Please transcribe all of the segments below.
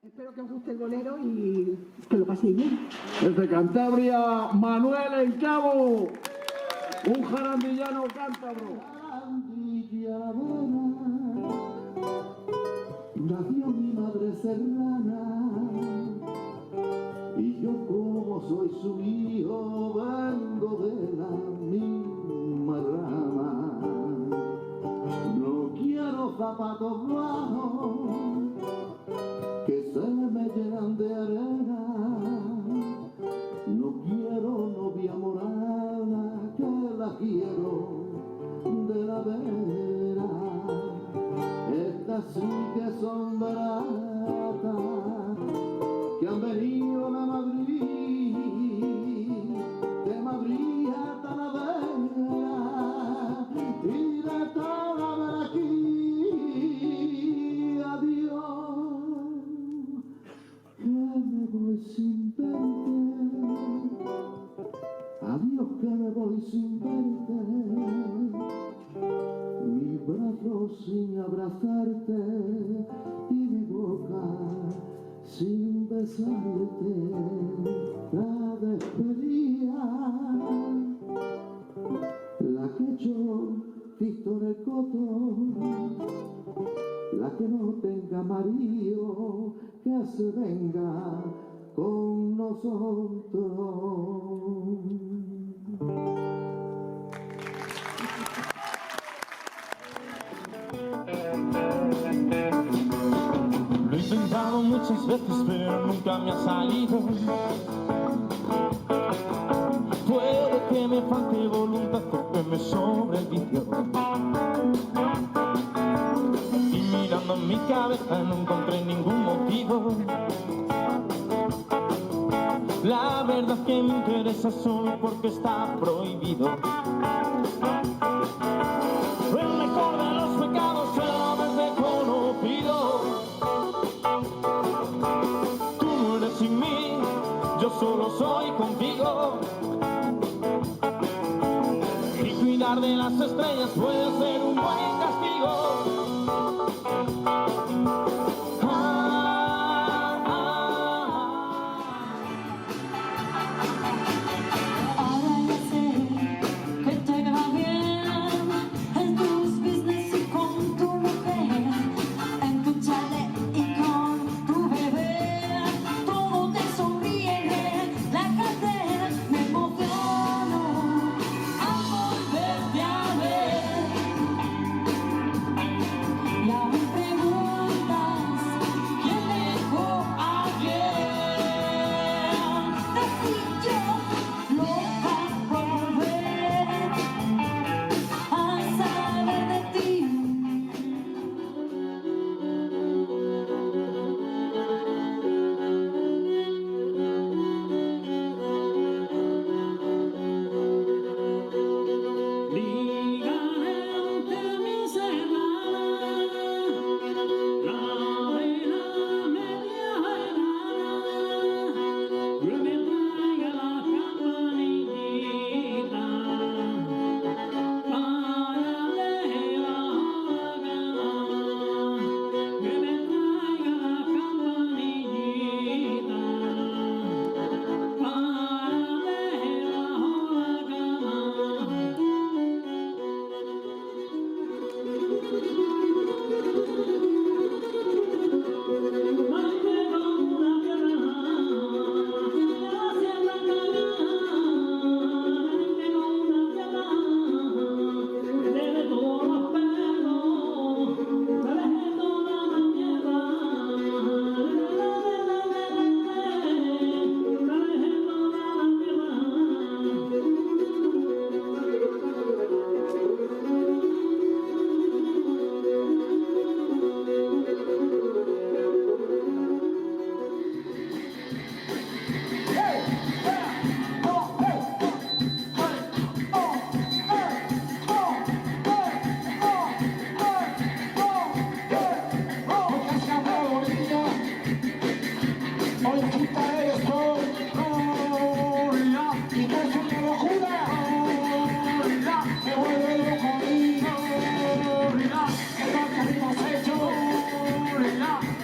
Espero que os guste el bolero y que lo paséis bien. Desde Cantabria, Manuel Encabo, un jarandillano cántabro. Nació mi madre serrana y yo como soy su hijo vengo de la misma rama. No quiero zapatos bajos que se me llenan de arena, no quiero novia morada que la quiero de la vera. Estas sí que son baratas, que han venido de Madrid hasta la vera, y de toda ver aquí. Adiós, que me voy sin verte, adiós que me voy sin verte, mi brazo sin abrazarte y mi boca sin besarte. La despedida, la que yo visto en el coto, la que no tenga marido que se venga con nosotros. Lo he intentado muchas veces pero nunca me ha salido. Puede que me falte voluntad o que me sobre el vicio. Y mirando en mi cabeza no encontré ningún motivo. La verdad que me interesa solo porque está prohibido. El mejor de los pecados se lo haber reconocido. Tú no eres sin mí, yo solo soy contigo. Y cuidar de las estrellas puede ser un buen castigo.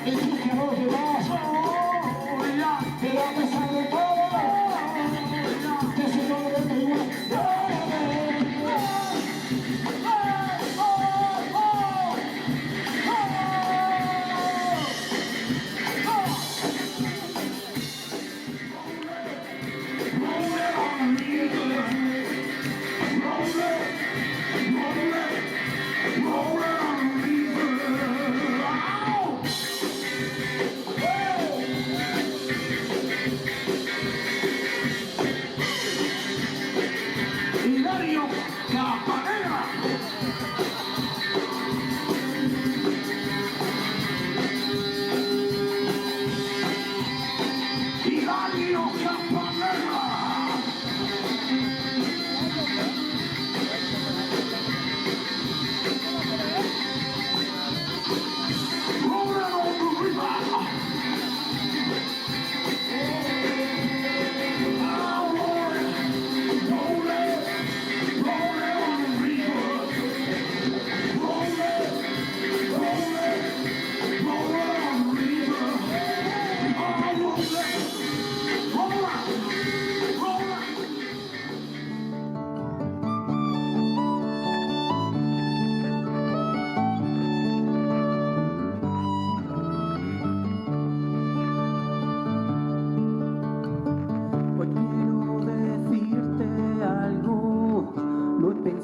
Y si que no llevas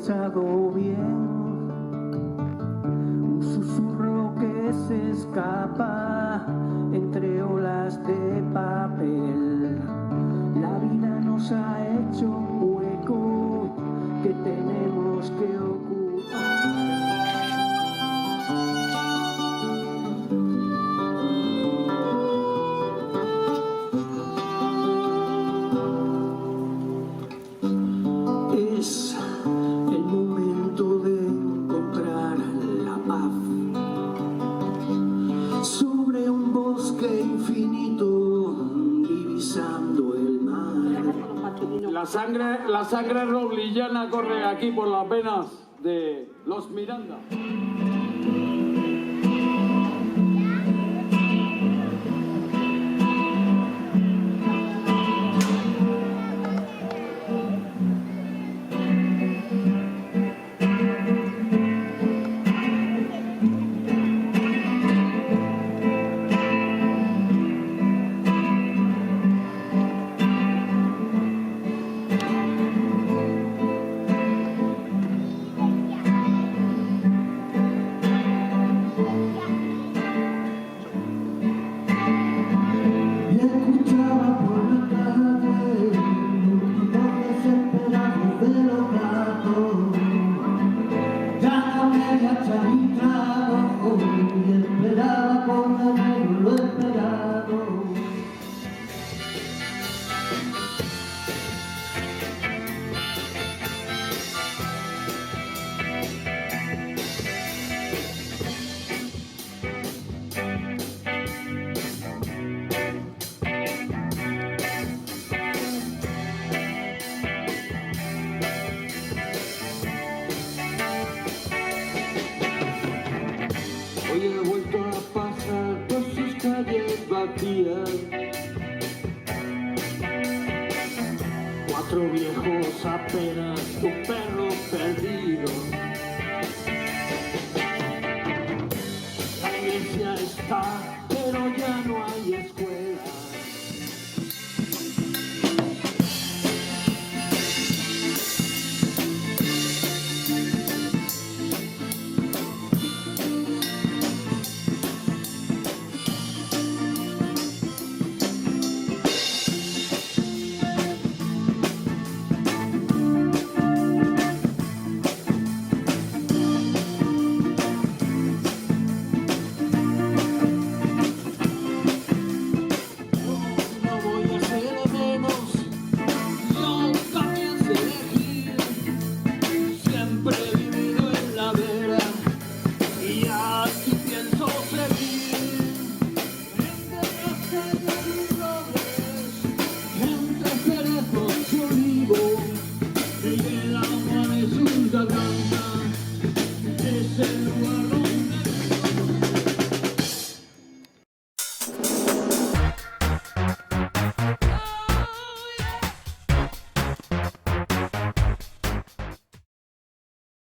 pasado bien. Un susurro que se escapa entre olas de papel. La vida nos ha hecho un hueco que tenemos que ocupar. Es el momento de encontrar la paz sobre un bosque infinito, divisando el mar. La sangre roblillana corre aquí por las venas de los Miranda. Hoy he vuelto a pasar por sus calles vacías. 4 viejos apenas, un perro perdido. La iglesia está